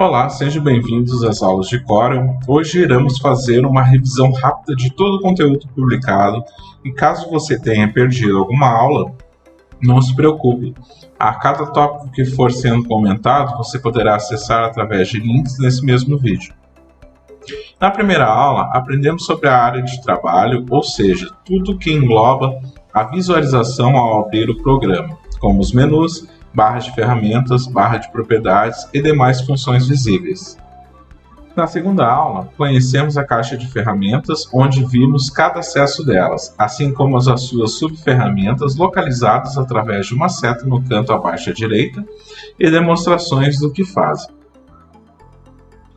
Olá, sejam bem-vindos às aulas de Corel. Hoje iremos fazer uma revisão rápida de todo o conteúdo publicado e caso você tenha perdido alguma aula, não se preocupe. A cada tópico que for sendo comentado, você poderá acessar através de links nesse mesmo vídeo. Na primeira aula, aprendemos sobre a área de trabalho, ou seja, tudo que engloba a visualização ao abrir o programa, como os menus, barras de ferramentas, barra de propriedades e demais funções visíveis. Na segunda aula, conhecemos a caixa de ferramentas, onde vimos cada acesso delas, assim como as suas subferramentas localizadas através de uma seta no canto abaixo à direita e demonstrações do que fazem.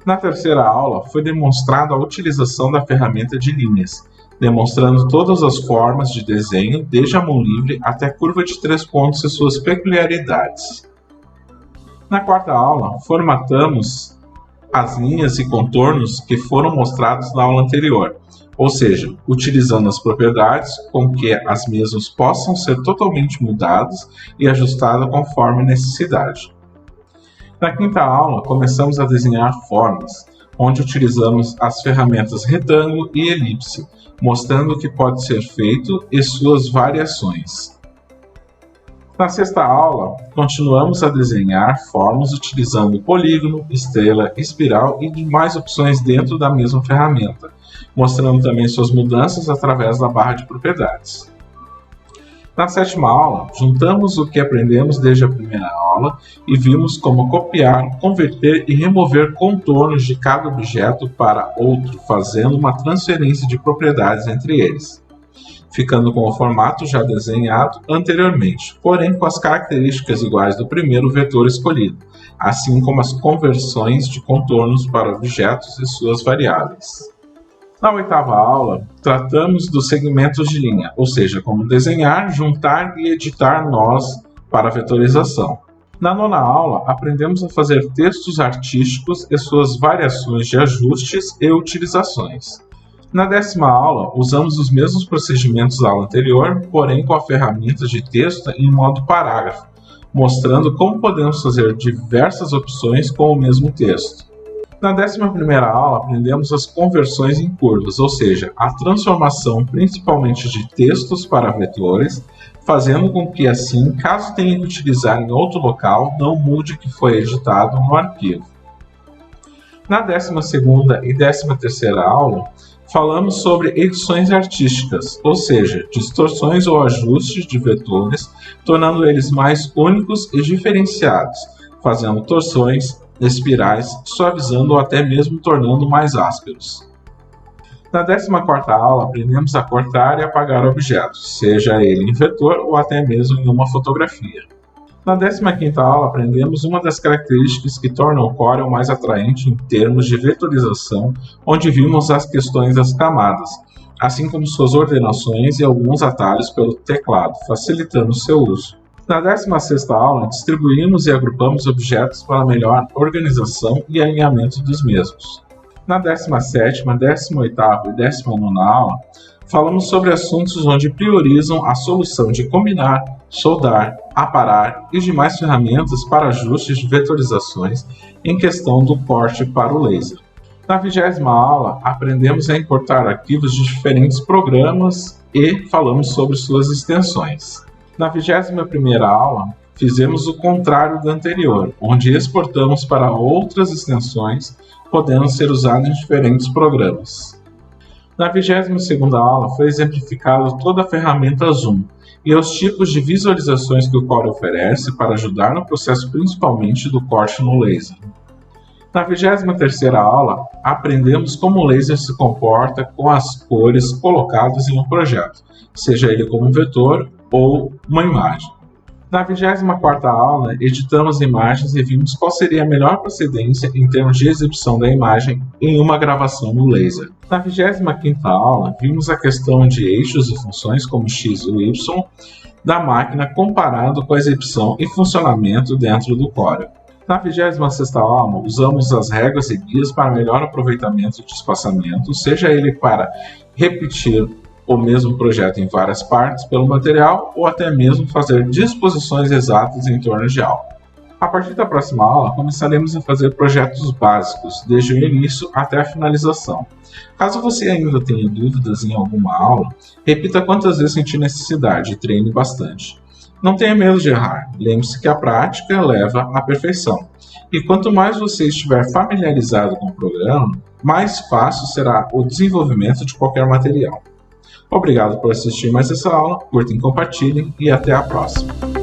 Na terceira aula, foi demonstrada a utilização da ferramenta de linhas, demonstrando todas as formas de desenho, desde a mão livre até a curva de 3 pontos e suas peculiaridades. Na quarta aula, formatamos as linhas e contornos que foram mostrados na aula anterior, ou seja, utilizando as propriedades com que as mesmas possam ser totalmente mudadas e ajustadas conforme necessidade. Na quinta aula, começamos a desenhar formas, onde utilizamos as ferramentas retângulo e elipse, mostrando o que pode ser feito e suas variações. Na sexta aula, continuamos a desenhar formas utilizando polígono, estrela, espiral e demais opções dentro da mesma ferramenta, mostrando também suas mudanças através da barra de propriedades. Na sétima aula, juntamos o que aprendemos desde a primeira aula e vimos como copiar, converter e remover contornos de cada objeto para outro, fazendo uma transferência de propriedades entre eles, ficando com o formato já desenhado anteriormente, porém com as características iguais do primeiro vetor escolhido, assim como as conversões de contornos para objetos e suas variáveis. Na oitava aula, tratamos dos segmentos de linha, ou seja, como desenhar, juntar e editar nós para vetorização. Na nona aula, aprendemos a fazer textos artísticos e suas variações de ajustes e utilizações. Na 10ª aula, usamos os mesmos procedimentos da aula anterior, porém com a ferramenta de texto em modo parágrafo, mostrando como podemos fazer diversas opções com o mesmo texto. Na 11ª aula, aprendemos as conversões em curvas, ou seja, a transformação principalmente de textos para vetores, fazendo com que assim, caso tenha que utilizar em outro local, não mude o que foi editado no arquivo. Na 12ª e 13ª aula, falamos sobre edições artísticas, ou seja, distorções ou ajustes de vetores, tornando eles mais únicos e diferenciados, fazendo torções, espirais, suavizando ou até mesmo tornando mais ásperos. Na 14ª aula, aprendemos a cortar e apagar objetos, seja ele em vetor ou até mesmo em uma fotografia. Na 15ª aula, aprendemos uma das características que tornam o Corel mais atraente em termos de vetorização, onde vimos as questões das camadas, assim como suas ordenações e alguns atalhos pelo teclado, facilitando seu uso. Na 16ª aula, distribuímos e agrupamos objetos para melhor organização e alinhamento dos mesmos. Na 17ª, 18ª e 19ª aula, falamos sobre assuntos onde priorizam a solução de combinar, soldar, aparar e demais ferramentas para ajustes de vetorizações em questão do corte para o laser. Na 20ª aula, aprendemos a importar arquivos de diferentes programas e falamos sobre suas extensões. Na 21ª aula, fizemos o contrário da anterior, onde exportamos para outras extensões, podendo ser usadas em diferentes programas. Na 22ª aula, foi exemplificado toda a ferramenta Zoom e os tipos de visualizações que o Corel oferece para ajudar no processo principalmente do corte no laser. Na 23ª aula, aprendemos como o laser se comporta com as cores colocadas em um projeto, seja ele como um vetor ou uma imagem. Na 24ª aula, editamos imagens e vimos qual seria a melhor procedência em termos de exibição da imagem em uma gravação no laser. Na 25ª aula, vimos a questão de eixos e funções como x e y da máquina comparado com a exibição e funcionamento dentro do Corel. Na 26ª aula, usamos as regras e guias para melhor aproveitamento de espaçamento, seja ele para repetir o mesmo projeto em várias partes pelo material ou até mesmo fazer disposições exatas em torno de algo. A partir da próxima aula, começaremos a fazer projetos básicos, desde o início até a finalização. Caso você ainda tenha dúvidas em alguma aula, repita quantas vezes sentir necessidade e treine bastante. Não tenha medo de errar, lembre-se que a prática leva à perfeição. E quanto mais você estiver familiarizado com o programa, mais fácil será o desenvolvimento de qualquer material. Obrigado por assistir mais essa aula, curtem, compartilhem e até a próxima!